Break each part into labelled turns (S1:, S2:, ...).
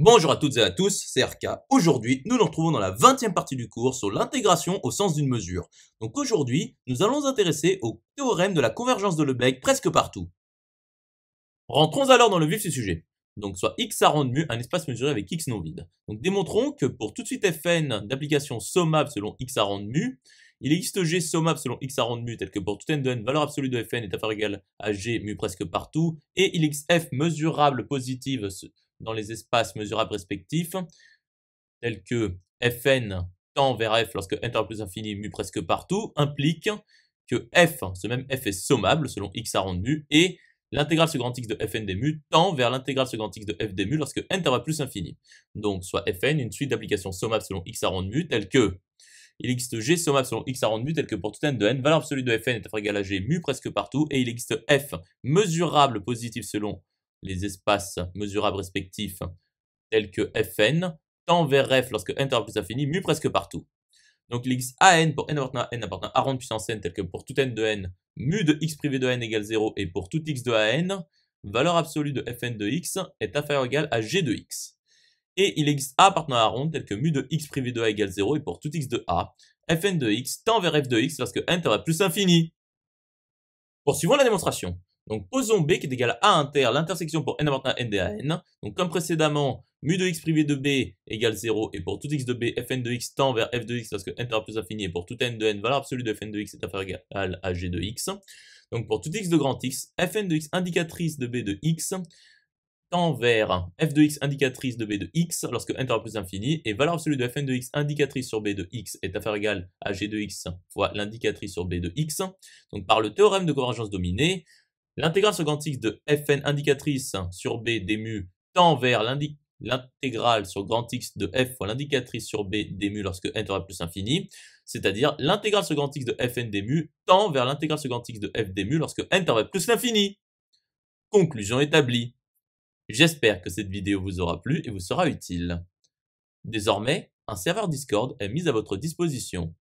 S1: Bonjour à toutes et à tous, c'est RK. Aujourd'hui, nous nous retrouvons dans la 20e partie du cours sur l'intégration au sens d'une mesure. Donc aujourd'hui, nous allons nous intéresser au théorème de la convergence de Lebesgue presque partout. Rentrons alors dans le vif du sujet. Donc soit x rond de mu un espace mesuré avec x non vide. Donc démontrons que pour tout de suite fn d'application sommable selon x rond de mu, il existe g sommable selon x rond de mu tel que pour tout n de n, valeur absolue de fn est inférieure ou égale à g mu presque partout, et il existe f mesurable positive dans les espaces mesurables respectifs, tels que fn tend vers f lorsque n tend à plus infini mu presque partout, implique que f, ce même f est sommable selon x rond de mu, et l'intégrale sur grand x de fn des mu tend vers l'intégrale sur grand x de f des mu lorsque n tend à plus infini. Donc soit fn, une suite d'applications sommables selon x rond de mu, telles que il existe g sommable selon x rond de mu, tel que pour tout n de n, valeur absolue de fn est inférieure ou égale à g mu presque partout, et il existe f mesurable positif selon les espaces mesurables respectifs, tels que fn tend vers f lorsque n tend à plus infini, mu presque partout. Donc il existe an pour n appartenant à rond de puissance n, tel que pour tout n de n, mu de x privé de n égale 0, et pour tout x de an, valeur absolue de fn de x est inférieure ou égale à g de x. Et il existe a appartenant à rond, tel que mu de x privé de a égale 0, et pour tout x de a, fn de x tend vers f de x lorsque n tend à plus infini. Poursuivons la démonstration. Donc posons b qui est égal à a inter, l'intersection pour n appartenant à n des an. Donc comme précédemment, mu de x privé de b égale 0, et pour tout x de b, fn de x tend vers f de x lorsque n tend à plus infini, et pour tout n de n, valeur absolue de fn de x est inférieure ou égale à g de x. Donc pour tout x de grand x, fn de x indicatrice de b de x tend vers f de x indicatrice de b de x lorsque n tend à plus infini, et valeur absolue de fn de x indicatrice sur b de x est inférieure ou égale à g de x fois l'indicatrice sur b de x. Donc par le théorème de convergence dominée, l'intégrale sur grand x de fn indicatrice sur b des mu tend vers l'intégrale sur grand x de f fois l'indicatrice sur b des mu lorsque n tend à plus infini, c'est-à-dire l'intégrale sur grand x de fn des mu tend vers l'intégrale sur grand x de f des mu lorsque n tend à plus l'infini. Conclusion établie. J'espère que cette vidéo vous aura plu et vous sera utile. Désormais, un serveur Discord est mis à votre disposition.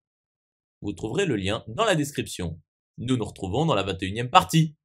S1: Vous trouverez le lien dans la description. Nous nous retrouvons dans la 21e partie.